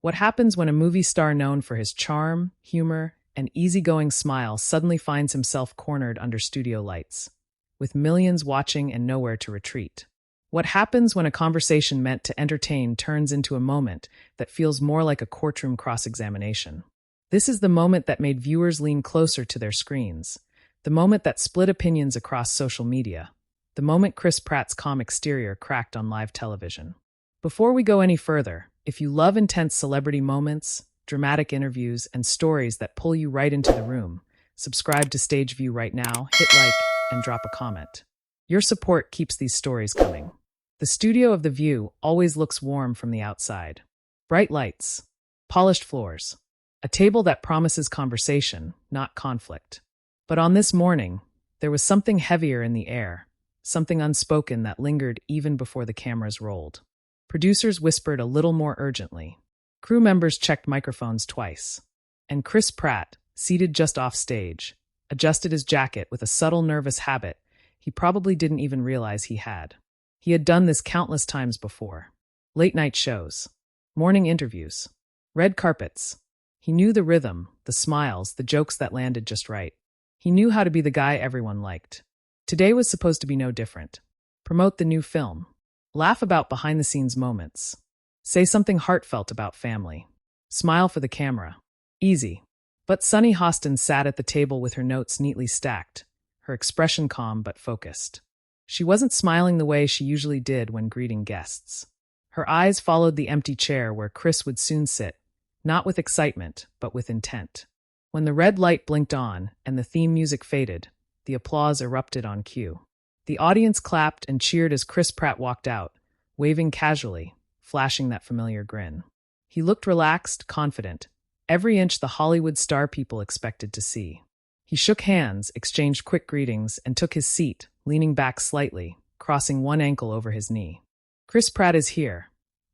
What happens when a movie star known for his charm, humor, and easygoing smile suddenly finds himself cornered under studio lights, with millions watching and nowhere to retreat? What happens when a conversation meant to entertain turns into a moment that feels more like a courtroom cross-examination? This is the moment that made viewers lean closer to their screens, the moment that split opinions across social media, the moment Chris Pratt's calm exterior cracked on live television. Before we go any further, if you love intense celebrity moments, dramatic interviews, and stories that pull you right into the room, subscribe to Stage View right now, hit like, and drop a comment. Your support keeps these stories coming. The studio of The View always looks warm from the outside. Bright lights, polished floors, a table that promises conversation, not conflict. But on this morning, there was something heavier in the air, something unspoken that lingered even before the cameras rolled. Producers whispered a little more urgently. Crew members checked microphones twice. And Chris Pratt, seated just off stage, adjusted his jacket with a subtle nervous habit he probably didn't even realize he had. He had done this countless times before. Late-night shows, morning interviews, red carpets. He knew the rhythm, the smiles, the jokes that landed just right. He knew how to be the guy everyone liked. Today was supposed to be no different. Promote the new film. Laugh about behind-the-scenes moments. Say something heartfelt about family. Smile for the camera. Easy. But Sunny Hostin sat at the table with her notes neatly stacked, her expression calm but focused. She wasn't smiling the way she usually did when greeting guests. Her eyes followed the empty chair where Chris would soon sit, not with excitement, but with intent. When the red light blinked on and the theme music faded, the applause erupted on cue. The audience clapped and cheered as Chris Pratt walked out, waving casually, flashing that familiar grin. He looked relaxed, confident, every inch the Hollywood star people expected to see. He shook hands, exchanged quick greetings, and took his seat, leaning back slightly, crossing one ankle over his knee. Chris Pratt is here,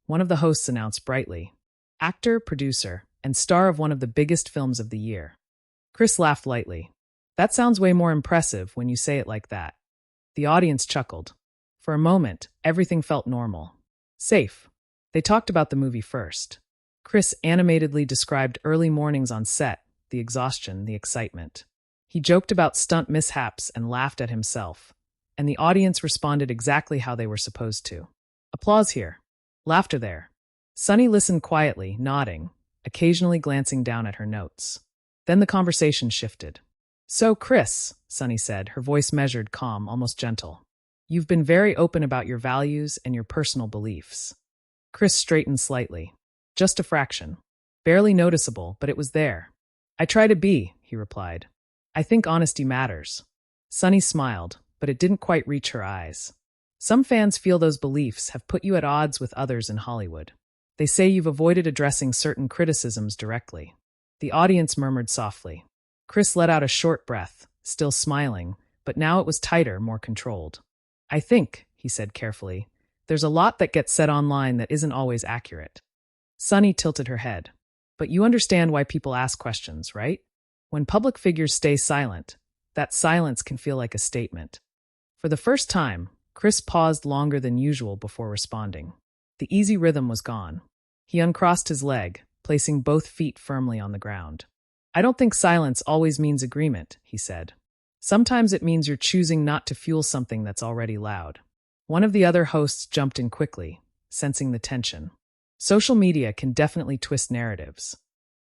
one of the hosts announced brightly. Actor, producer, and star of one of the biggest films of the year. Chris laughed lightly. That sounds way more impressive when you say it like that. The audience chuckled. For a moment, everything felt normal. Safe. They talked about the movie first. Chris animatedly described early mornings on set, the exhaustion, the excitement. He joked about stunt mishaps and laughed at himself, and the audience responded exactly how they were supposed to. Applause here. Laughter there. Sunny listened quietly, nodding, occasionally glancing down at her notes. Then the conversation shifted. So, Chris, Sunny said, her voice measured, calm, almost gentle. You've been very open about your values and your personal beliefs. Chris straightened slightly. Just a fraction. Barely noticeable, but it was there. I try to be, he replied. I think honesty matters. Sunny smiled, but it didn't quite reach her eyes. Some fans feel those beliefs have put you at odds with others in Hollywood. They say you've avoided addressing certain criticisms directly. The audience murmured softly. Chris let out a short breath, still smiling, but now it was tighter, more controlled. I think, he said carefully, there's a lot that gets said online that isn't always accurate. Sunny tilted her head. But you understand why people ask questions, right? When public figures stay silent, that silence can feel like a statement. For the first time, Chris paused longer than usual before responding. The easy rhythm was gone. He uncrossed his leg, placing both feet firmly on the ground. I don't think silence always means agreement, he said. Sometimes it means you're choosing not to fuel something that's already loud. One of the other hosts jumped in quickly, sensing the tension. Social media can definitely twist narratives.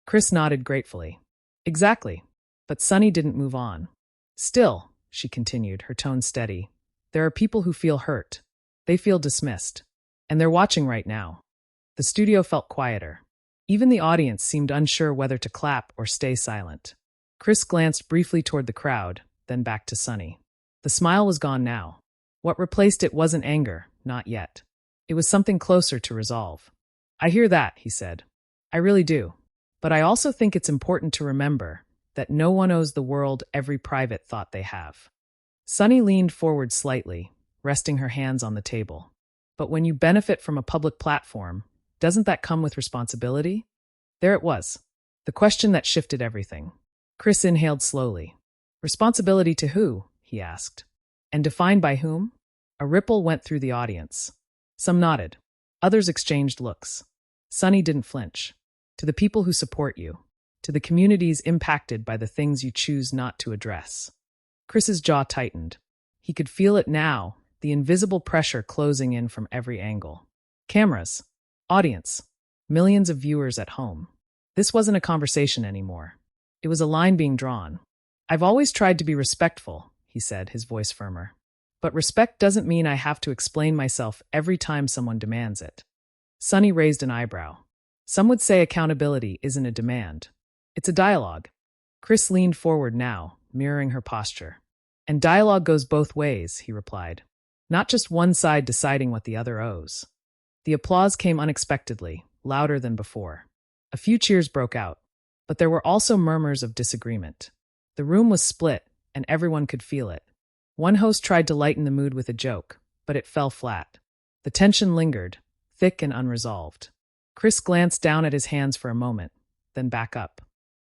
Chris nodded gratefully. Exactly. But Sunny didn't move on. Still, she continued, her tone steady, there are people who feel hurt. They feel dismissed. And they're watching right now. The studio felt quieter. Even the audience seemed unsure whether to clap or stay silent. Chris glanced briefly toward the crowd, then back to Sunny. The smile was gone now. What replaced it wasn't anger, not yet. It was something closer to resolve. I hear that, he said. I really do. But I also think it's important to remember that no one owes the world every private thought they have. Sunny leaned forward slightly, resting her hands on the table. But when you benefit from a public platform, doesn't that come with responsibility? There it was. The question that shifted everything. Chris inhaled slowly. Responsibility to who? He asked. And defined by whom? A ripple went through the audience. Some nodded. Others exchanged looks. Sunny didn't flinch. to the people who support you, to the communities impacted by the things you choose not to address. Chris's jaw tightened. He could feel it now, the invisible pressure closing in from every angle. Cameras, audience, millions of viewers at home. This wasn't a conversation anymore. It was a line being drawn. I've always tried to be respectful, he said, his voice firmer. But respect doesn't mean I have to explain myself every time someone demands it. Sunny raised an eyebrow. Some would say accountability isn't a demand. It's a dialogue. Chris leaned forward now, mirroring her posture. And dialogue goes both ways, he replied. Not just one side deciding what the other owes. The applause came unexpectedly, louder than before. A few cheers broke out, but there were also murmurs of disagreement. The room was split, and everyone could feel it. One host tried to lighten the mood with a joke, but it fell flat. The tension lingered, thick and unresolved. Chris glanced down at his hands for a moment, then back up.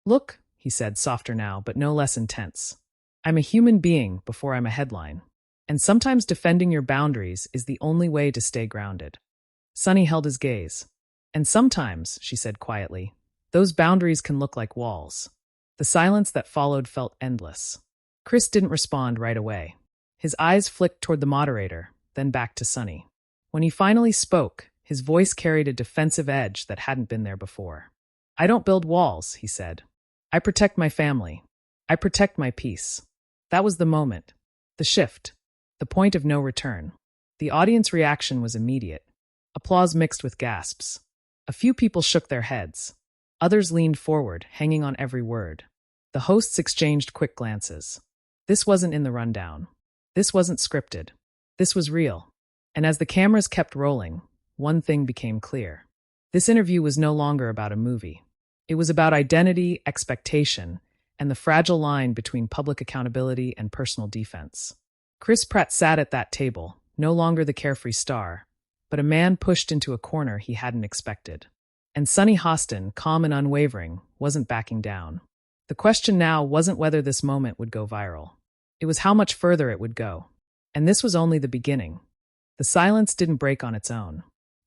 Look, he said, softer now, but no less intense. I'm a human being before I'm a headline. And sometimes defending your boundaries is the only way to stay grounded. Sunny held his gaze. And sometimes, she said quietly, those boundaries can look like walls. The silence that followed felt endless. Chris didn't respond right away. His eyes flicked toward the moderator, then back to Sunny. When he finally spoke, his voice carried a defensive edge that hadn't been there before. I don't build walls, he said. I protect my family. I protect my peace. That was the moment. The shift. The point of no return. The audience reaction was immediate. Applause mixed with gasps. A few people shook their heads. Others leaned forward, hanging on every word. The hosts exchanged quick glances. This wasn't in the rundown. This wasn't scripted. This was real. And as the cameras kept rolling, one thing became clear. This interview was no longer about a movie. It was about identity, expectation, and the fragile line between public accountability and personal defense. Chris Pratt sat at that table, no longer the carefree star, but a man pushed into a corner he hadn't expected. And Sunny Hostin, calm and unwavering, wasn't backing down. The question now wasn't whether this moment would go viral. It was how much further it would go. And this was only the beginning. The silence didn't break on its own.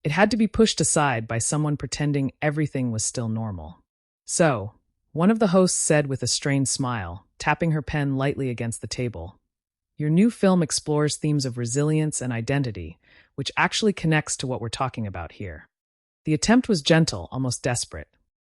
It had to be pushed aside by someone pretending everything was still normal. So, one of the hosts said with a strained smile, tapping her pen lightly against the table, your new film explores themes of resilience and identity, which actually connects to what we're talking about here. The attempt was gentle, almost desperate.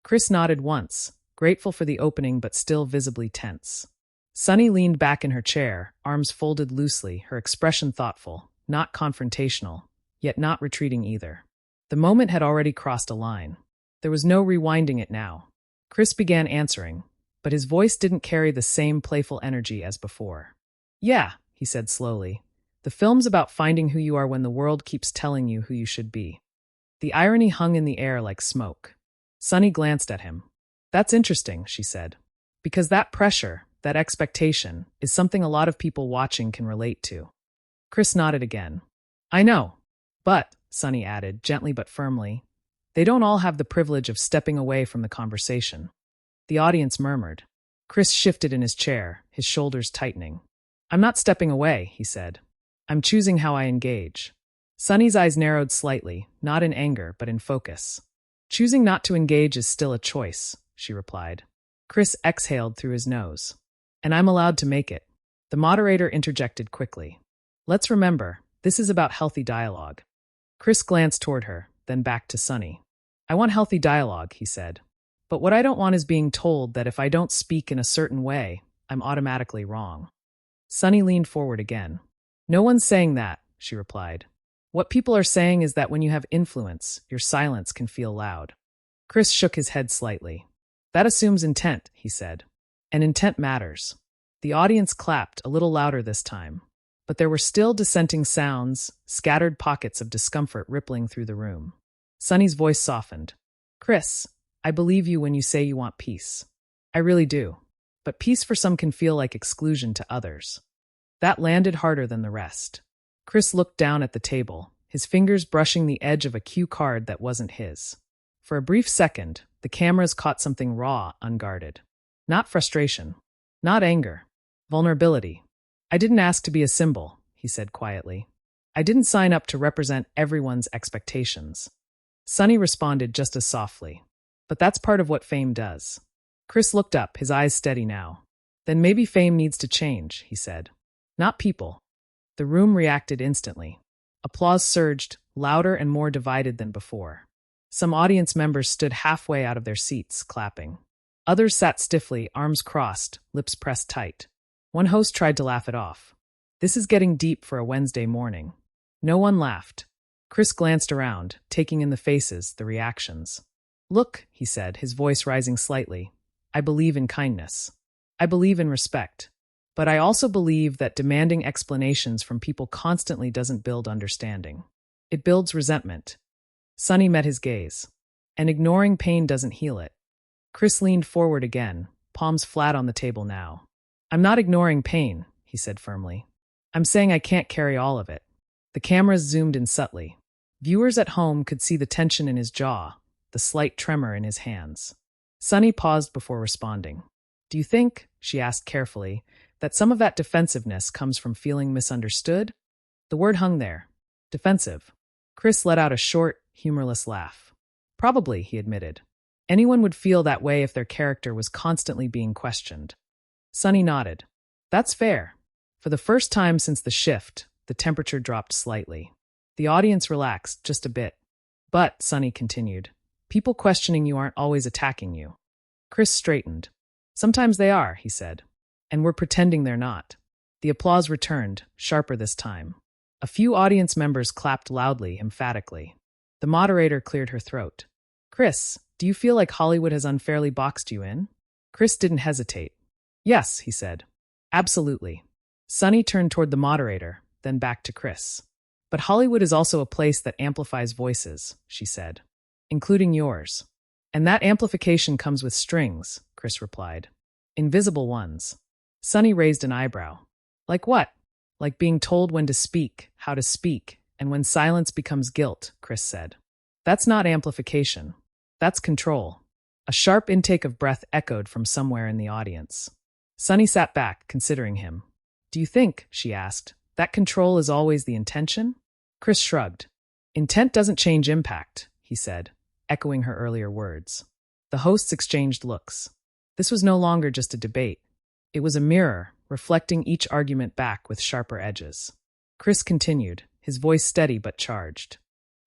Chris nodded once, grateful for the opening but still visibly tense. Sunny leaned back in her chair, arms folded loosely, her expression thoughtful, not confrontational, yet not retreating either. The moment had already crossed a line. There was no rewinding it now. Chris began answering, but his voice didn't carry the same playful energy as before. Yeah, he said slowly. The film's about finding who you are when the world keeps telling you who you should be. The irony hung in the air like smoke. Sunny glanced at him. That's interesting, she said. Because that pressure, that expectation, is something a lot of people watching can relate to. Chris nodded again. I know. But, Sunny added, gently but firmly, they don't all have the privilege of stepping away from the conversation. The audience murmured. Chris shifted in his chair, his shoulders tightening. I'm not stepping away, he said. I'm choosing how I engage. Sunny's eyes narrowed slightly, not in anger, but in focus. Choosing not to engage is still a choice, she replied. Chris exhaled through his nose. And I'm allowed to make it. The moderator interjected quickly. Let's remember, this is about healthy dialogue. Chris glanced toward her, then back to Sunny. I want healthy dialogue, he said. But what I don't want is being told that if I don't speak in a certain way, I'm automatically wrong. Sunny leaned forward again. No one's saying that, she replied. What people are saying is that when you have influence, your silence can feel loud. Chris shook his head slightly. That assumes intent, he said. And intent matters. The audience clapped, a little louder this time. But there were still dissenting sounds, scattered pockets of discomfort rippling through the room. Sunny's voice softened. Chris, I believe you when you say you want peace. I really do. But peace for some can feel like exclusion to others. That landed harder than the rest. Chris looked down at the table, his fingers brushing the edge of a cue card that wasn't his. For a brief second, the cameras caught something raw, unguarded. Not frustration. Not anger. Vulnerability. I didn't ask to be a symbol, he said quietly. I didn't sign up to represent everyone's expectations. Sunny responded just as softly. But that's part of what fame does. Chris looked up, his eyes steady now. Then maybe fame needs to change, he said. Not people. The room reacted instantly. Applause surged, louder and more divided than before. Some audience members stood halfway out of their seats, clapping. Others sat stiffly, arms crossed, lips pressed tight. One host tried to laugh it off. This is getting deep for a Wednesday morning. No one laughed. Chris glanced around, taking in the faces, the reactions. Look, he said, his voice rising slightly. I believe in kindness. I believe in respect. But I also believe that demanding explanations from people constantly doesn't build understanding. It builds resentment. Sunny met his gaze. And ignoring pain doesn't heal it. Chris leaned forward again, palms flat on the table now. I'm not ignoring pain, he said firmly. I'm saying I can't carry all of it. The cameras zoomed in subtly. Viewers at home could see the tension in his jaw, the slight tremor in his hands. Sunny paused before responding. Do you think, she asked carefully, that some of that defensiveness comes from feeling misunderstood? The word hung there. Defensive. Chris let out a short, humorless laugh. Probably, he admitted. Anyone would feel that way if their character was constantly being questioned. Sunny nodded. That's fair. For the first time since the shift, the temperature dropped slightly. The audience relaxed just a bit. But, Sunny continued, people questioning you aren't always attacking you. Chris straightened. Sometimes they are, he said. And we're pretending they're not. The applause returned, sharper this time. A few audience members clapped loudly, emphatically. The moderator cleared her throat. Chris, do you feel like Hollywood has unfairly boxed you in? Chris didn't hesitate. Yes, he said. Absolutely. Sunny turned toward the moderator, then back to Chris. But Hollywood is also a place that amplifies voices, she said. Including yours. And that amplification comes with strings, Chris replied. Invisible ones. Sunny raised an eyebrow. Like what? Like being told when to speak, how to speak, and when silence becomes guilt, Chris said. That's not amplification. That's control. A sharp intake of breath echoed from somewhere in the audience. Sunny sat back, considering him. Do you think, she asked, that control is always the intention? Chris shrugged. Intent doesn't change impact, he said, echoing her earlier words. The hosts exchanged looks. This was no longer just a debate. It was a mirror, reflecting each argument back with sharper edges. Chris continued, his voice steady but charged.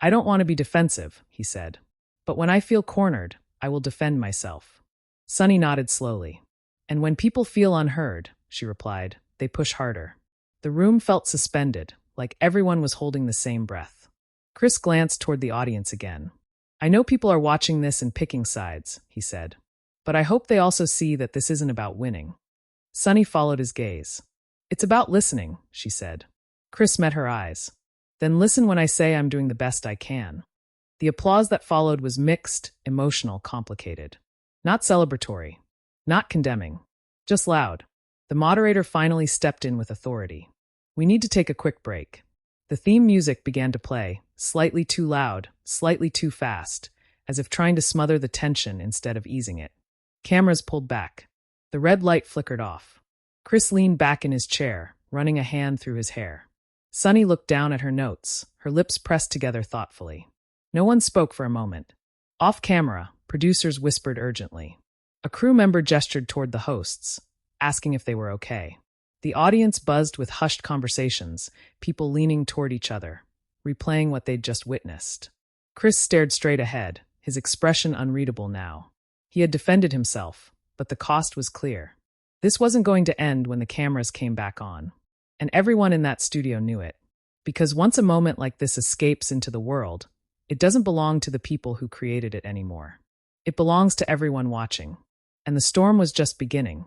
I don't want to be defensive, he said. But when I feel cornered, I will defend myself. Sunny nodded slowly. And when people feel unheard, she replied, they push harder. The room felt suspended, like everyone was holding the same breath. Chris glanced toward the audience again. I know people are watching this and picking sides, he said. But I hope they also see that this isn't about winning. Sunny followed his gaze. It's about listening, she said. Chris met her eyes. Then listen when I say I'm doing the best I can. The applause that followed was mixed, emotional, complicated. Not celebratory. Not condemning. Just loud. The moderator finally stepped in with authority. We need to take a quick break. The theme music began to play, slightly too loud, slightly too fast, as if trying to smother the tension instead of easing it. Cameras pulled back. The red light flickered off. Chris leaned back in his chair, running a hand through his hair. Sunny looked down at her notes, her lips pressed together thoughtfully. No one spoke for a moment. Off camera, producers whispered urgently. A crew member gestured toward the hosts, asking if they were okay. The audience buzzed with hushed conversations, people leaning toward each other, replaying what they'd just witnessed. Chris stared straight ahead, his expression unreadable now. He had defended himself, but the cost was clear. This wasn't going to end when the cameras came back on. And everyone in that studio knew it. Because once a moment like this escapes into the world, it doesn't belong to the people who created it anymore. It belongs to everyone watching. And the storm was just beginning.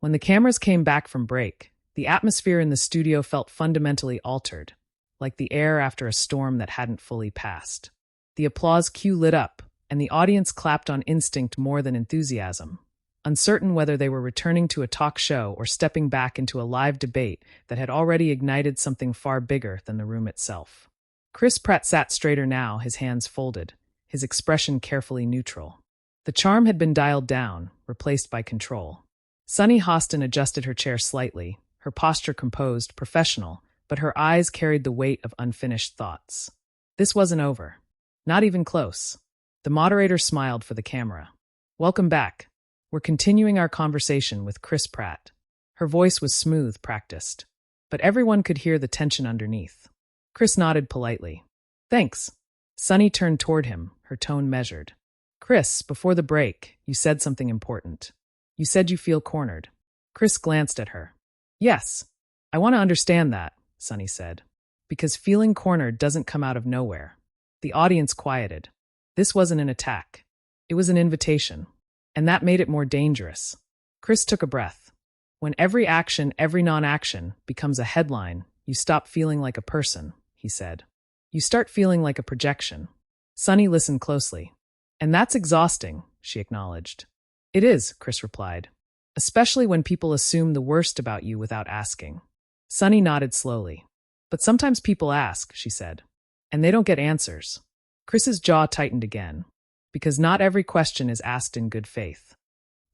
When the cameras came back from break, the atmosphere in the studio felt fundamentally altered, like the air after a storm that hadn't fully passed. The applause cue lit up, and the audience clapped on instinct more than enthusiasm, uncertain whether they were returning to a talk show or stepping back into a live debate that had already ignited something far bigger than the room itself. Chris Pratt sat straighter now, his hands folded, his expression carefully neutral. The charm had been dialed down, replaced by control. Sunny Hostin adjusted her chair slightly, her posture composed, professional, but her eyes carried the weight of unfinished thoughts. This wasn't over. Not even close. The moderator smiled for the camera. Welcome back. We're continuing our conversation with Chris Pratt. Her voice was smooth, practiced, but everyone could hear the tension underneath. Chris nodded politely. Thanks. Sunny turned toward him, her tone measured. Chris, before the break, you said something important. You said you feel cornered. Chris glanced at her. Yes. I want to understand that, Sunny said. Because feeling cornered doesn't come out of nowhere. The audience quieted. This wasn't an attack. It was an invitation. And that made it more dangerous. Chris took a breath. When every action, every non-action becomes a headline, you stop feeling like a person, he said. You start feeling like a projection. Sunny listened closely. And that's exhausting, she acknowledged. It is, Chris replied. Especially when people assume the worst about you without asking. Sunny nodded slowly. But sometimes people ask, she said. And they don't get answers. Chris's jaw tightened again. Because not every question is asked in good faith.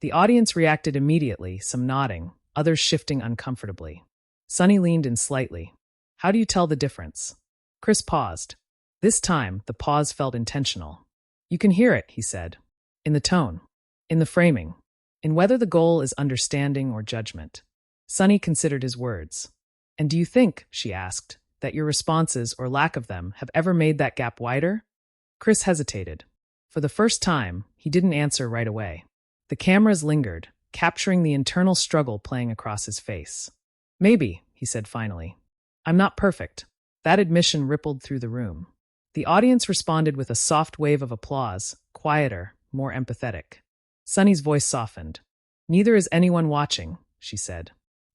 The audience reacted immediately, some nodding, others shifting uncomfortably. Sunny leaned in slightly. How do you tell the difference? Chris paused. This time, the pause felt intentional. You can hear it, he said. In the tone. In the framing. In whether the goal is understanding or judgment. Sunny considered his words. And do you think, she asked, that your responses or lack of them have ever made that gap wider? Chris hesitated. For the first time, he didn't answer right away. The cameras lingered, capturing the internal struggle playing across his face. Maybe, he said finally. I'm not perfect. That admission rippled through the room. The audience responded with a soft wave of applause, quieter, more empathetic. Sunny's voice softened. Neither is anyone watching, she said.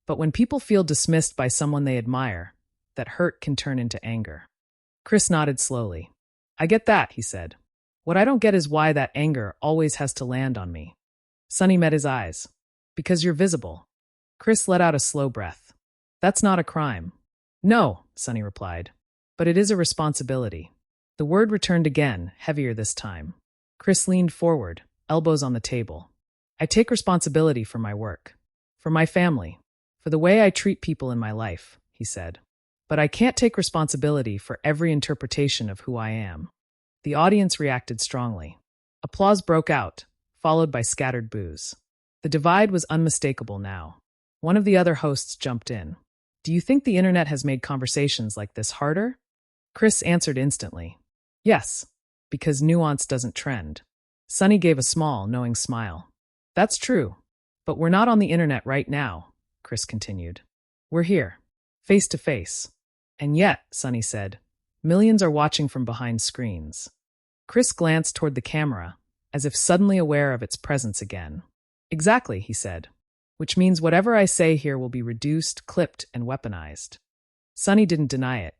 But when people feel dismissed by someone they admire, that hurt can turn into anger. Chris nodded slowly. I get that, he said. What I don't get is why that anger always has to land on me. Sunny met his eyes. Because you're visible. Chris let out a slow breath. That's not a crime. No, Sunny replied. But it is a responsibility. The word returned again, heavier this time. Chris leaned forward, elbows on the table. I take responsibility for my work. For my family. For the way I treat people in my life, he said. But I can't take responsibility for every interpretation of who I am. The audience reacted strongly. Applause broke out, followed by scattered boos. The divide was unmistakable now. One of the other hosts jumped in. Do you think the internet has made conversations like this harder? Chris answered instantly. Yes, because nuance doesn't trend. Sunny gave a small, knowing smile. That's true, but we're not on the internet right now, Chris continued. We're here, face to face. And yet, Sunny said, millions are watching from behind screens. Chris glanced toward the camera, as if suddenly aware of its presence again. Exactly, he said. Which means whatever I say here will be reduced, clipped, and weaponized. Sunny didn't deny it.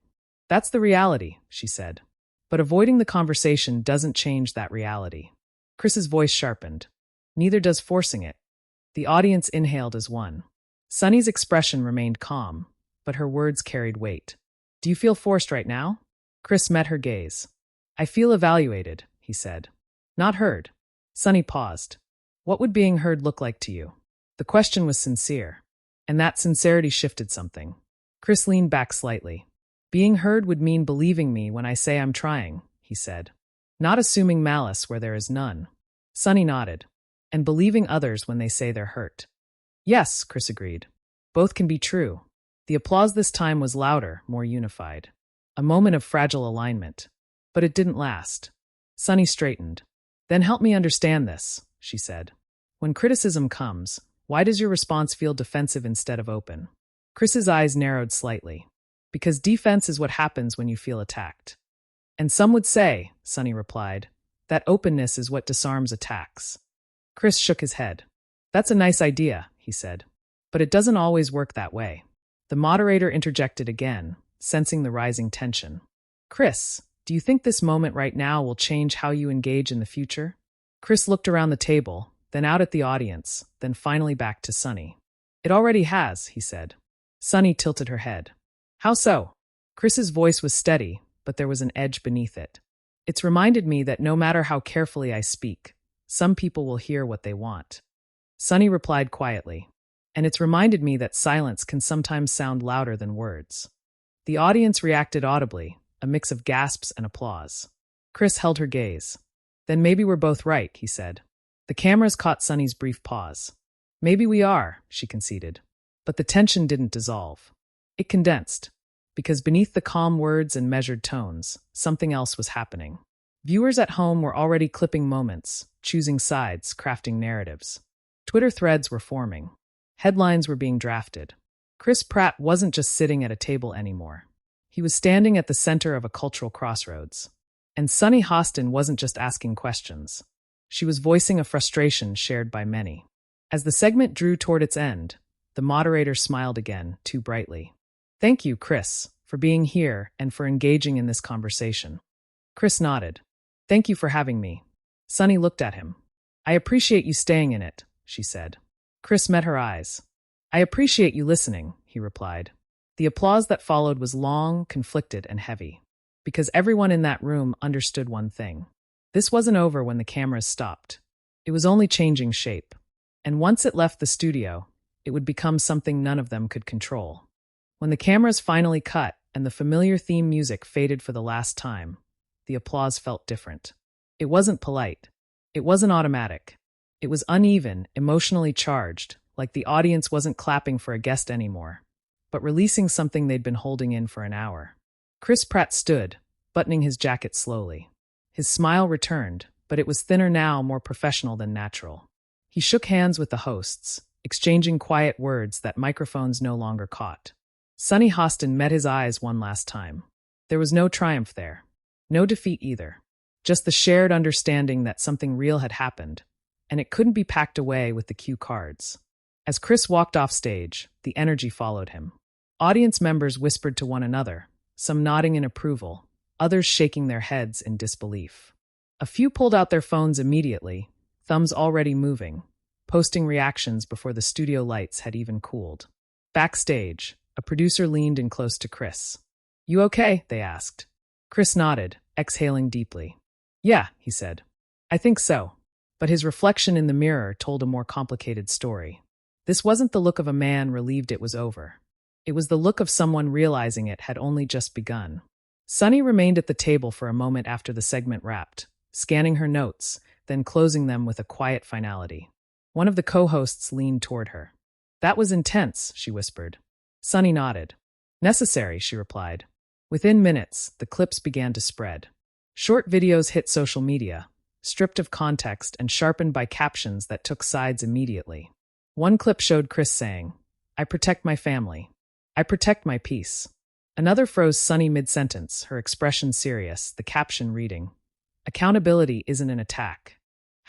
That's the reality, she said. But avoiding the conversation doesn't change that reality. Chris's voice sharpened. Neither does forcing it. The audience inhaled as one. Sunny's expression remained calm, but her words carried weight. Do you feel forced right now? Chris met her gaze. I feel evaluated, he said. Not heard. Sunny paused. What would being heard look like to you? The question was sincere, and that sincerity shifted something. Chris leaned back slightly. Being heard would mean believing me when I say I'm trying, he said. Not assuming malice where there is none. Sunny nodded. And believing others when they say they're hurt. Yes, Chris agreed. Both can be true. The applause this time was louder, more unified. A moment of fragile alignment. But it didn't last. Sunny straightened. Then help me understand this, she said. When criticism comes, why does your response feel defensive instead of open? Chris's eyes narrowed slightly. Because defense is what happens when you feel attacked. And some would say, Sunny replied, that openness is what disarms attacks. Chris shook his head. That's a nice idea, he said. But it doesn't always work that way. The moderator interjected again, sensing the rising tension. Chris, do you think this moment right now will change how you engage in the future? Chris looked around the table, then out at the audience, then finally back to Sunny. It already has, he said. Sunny tilted her head. How so? Chris's voice was steady, but there was an edge beneath it. It's reminded me that no matter how carefully I speak, some people will hear what they want. Sunny replied quietly. And it's reminded me that silence can sometimes sound louder than words. The audience reacted audibly, a mix of gasps and applause. Chris held her gaze. Then maybe we're both right, he said. The cameras caught Sunny's brief pause. Maybe we are, she conceded. But the tension didn't dissolve. It condensed. Because beneath the calm words and measured tones, something else was happening. Viewers at home were already clipping moments, choosing sides, crafting narratives. Twitter threads were forming. Headlines were being drafted. Chris Pratt wasn't just sitting at a table anymore. He was standing at the center of a cultural crossroads. And Sunny Hostin wasn't just asking questions. She was voicing a frustration shared by many. As the segment drew toward its end, the moderator smiled again, too brightly. Thank you, Chris, for being here and for engaging in this conversation. Chris nodded. Thank you for having me. Sunny looked at him. I appreciate you staying in it, she said. Chris met her eyes. I appreciate you listening, he replied. The applause that followed was long, conflicted, and heavy. Because everyone in that room understood one thing. This wasn't over when the cameras stopped. It was only changing shape. And once it left the studio, it would become something none of them could control. When the cameras finally cut and the familiar theme music faded for the last time, the applause felt different. It wasn't polite. It wasn't automatic. It was uneven, emotionally charged, like the audience wasn't clapping for a guest anymore, but releasing something they'd been holding in for an hour. Chris Pratt stood, buttoning his jacket slowly. His smile returned, but it was thinner now, more professional than natural. He shook hands with the hosts, exchanging quiet words that microphones no longer caught. Sunny Hostin met his eyes one last time. There was no triumph there. No defeat either. Just the shared understanding that something real had happened, and it couldn't be packed away with the cue cards. As Chris walked off stage, the energy followed him. Audience members whispered to one another, some nodding in approval, others shaking their heads in disbelief. A few pulled out their phones immediately, thumbs already moving, posting reactions before the studio lights had even cooled. Backstage, a producer leaned in close to Chris. You okay? They asked. Chris nodded, exhaling deeply. Yeah, he said. I think so. But his reflection in the mirror told a more complicated story. This wasn't the look of a man relieved it was over. It was the look of someone realizing it had only just begun. Sunny remained at the table for a moment after the segment wrapped, scanning her notes, then closing them with a quiet finality. One of the co-hosts leaned toward her. That was intense, she whispered. Sunny nodded. Necessary, she replied. Within minutes, the clips began to spread. Short videos hit social media, stripped of context and sharpened by captions that took sides immediately. One clip showed Chris saying, I protect my family. I protect my peace. Another froze Sunny mid-sentence, her expression serious, the caption reading, Accountability isn't an attack.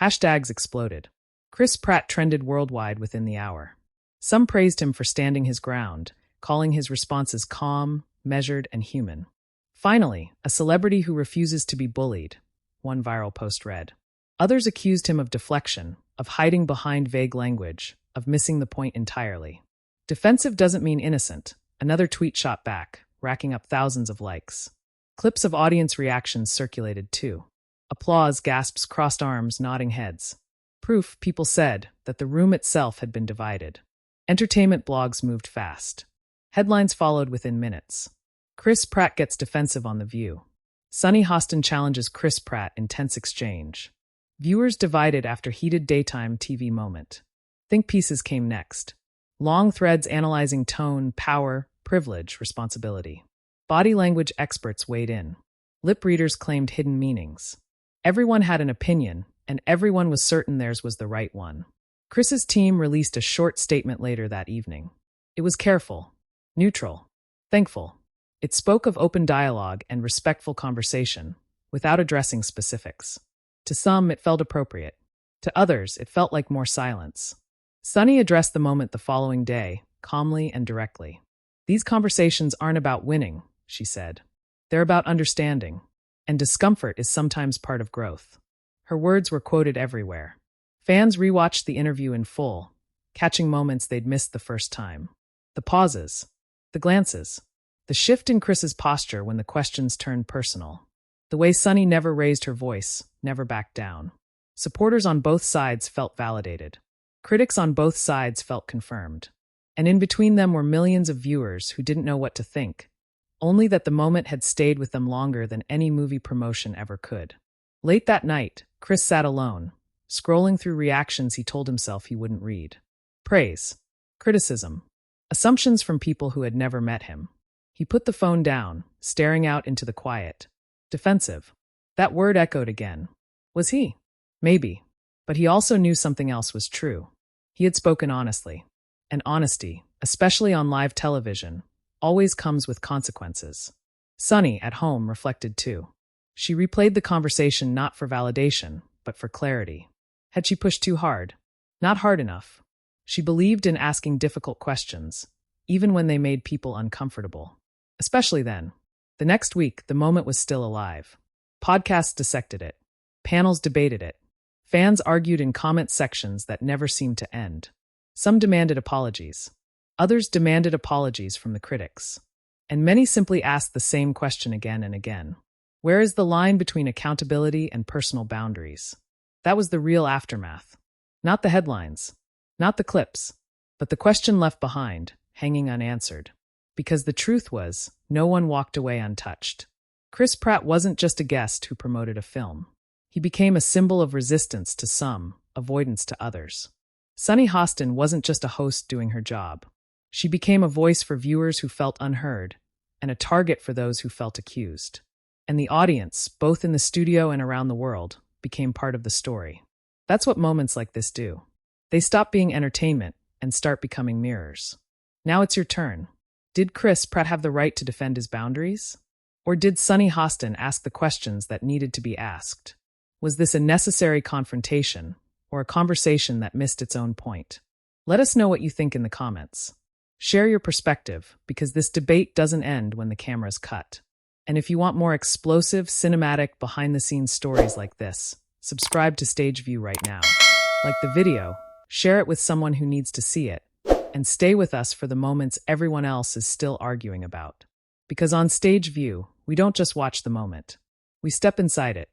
Hashtags exploded. Chris Pratt trended worldwide within the hour. Some praised him for standing his ground, calling his responses calm, measured, and human. Finally, a celebrity who refuses to be bullied, one viral post read. Others accused him of deflection, of hiding behind vague language, of missing the point entirely. Defensive doesn't mean innocent, another tweet shot back, racking up thousands of likes. Clips of audience reactions circulated too. Applause, gasps, crossed arms, nodding heads. Proof, people said, that the room itself had been divided. Entertainment blogs moved fast. Headlines followed within minutes. Chris Pratt gets defensive on The View. Sunny Hostin challenges Chris Pratt in tense exchange. Viewers divided after heated daytime TV moment. Think pieces came next. Long threads analyzing tone, power, privilege, responsibility. Body language experts weighed in. Lip readers claimed hidden meanings. Everyone had an opinion, and everyone was certain theirs was the right one. Chris's team released a short statement later that evening. It was careful, neutral, thankful. It spoke of open dialogue and respectful conversation, without addressing specifics. To some, it felt appropriate. To others, it felt like more silence. Sunny addressed the moment the following day, calmly and directly. These conversations aren't about winning, she said. They're about understanding. And discomfort is sometimes part of growth. Her words were quoted everywhere. Fans rewatched the interview in full, catching moments they'd missed the first time. The pauses, the glances, the shift in Chris's posture when the questions turned personal. The way Sunny never raised her voice, never backed down. Supporters on both sides felt validated. Critics on both sides felt confirmed. And in between them were millions of viewers who didn't know what to think, only that the moment had stayed with them longer than any movie promotion ever could. Late that night, Chris sat alone, scrolling through reactions he told himself he wouldn't read. Praise, criticism, assumptions from people who had never met him. He put the phone down, staring out into the quiet. Defensive. That word echoed again. Was he? Maybe. But he also knew something else was true. He had spoken honestly. And honesty, especially on live television, always comes with consequences. Sunny, at home, reflected too. She replayed the conversation not for validation, but for clarity. Had she pushed too hard? Not hard enough. She believed in asking difficult questions, even when they made people uncomfortable. Especially then. The next week, the moment was still alive. Podcasts dissected it. Panels debated it. Fans argued in comment sections that never seemed to end. Some demanded apologies. Others demanded apologies from the critics. And many simply asked the same question again and again. Where is the line between accountability and personal boundaries? That was the real aftermath. Not the headlines, not the clips, but the question left behind, hanging unanswered. Because the truth was, no one walked away untouched. Chris Pratt wasn't just a guest who promoted a film. He became a symbol of resistance to some, avoidance to others. Sunny Hostin wasn't just a host doing her job. She became a voice for viewers who felt unheard, and a target for those who felt accused. And the audience, both in the studio and around the world, became part of the story. That's what moments like this do. They stop being entertainment and start becoming mirrors. Now it's your turn. Did Chris Pratt have the right to defend his boundaries? Or did Sunny Hostin ask the questions that needed to be asked? Was this a necessary confrontation, or a conversation that missed its own point? Let us know what you think in the comments. Share your perspective, because this debate doesn't end when the camera's cut. And if you want more explosive, cinematic, behind-the-scenes stories like this, subscribe to Stage View right now. Like the video, share it with someone who needs to see it, and stay with us for the moments everyone else is still arguing about. Because on Stage View, we don't just watch the moment. We step inside it,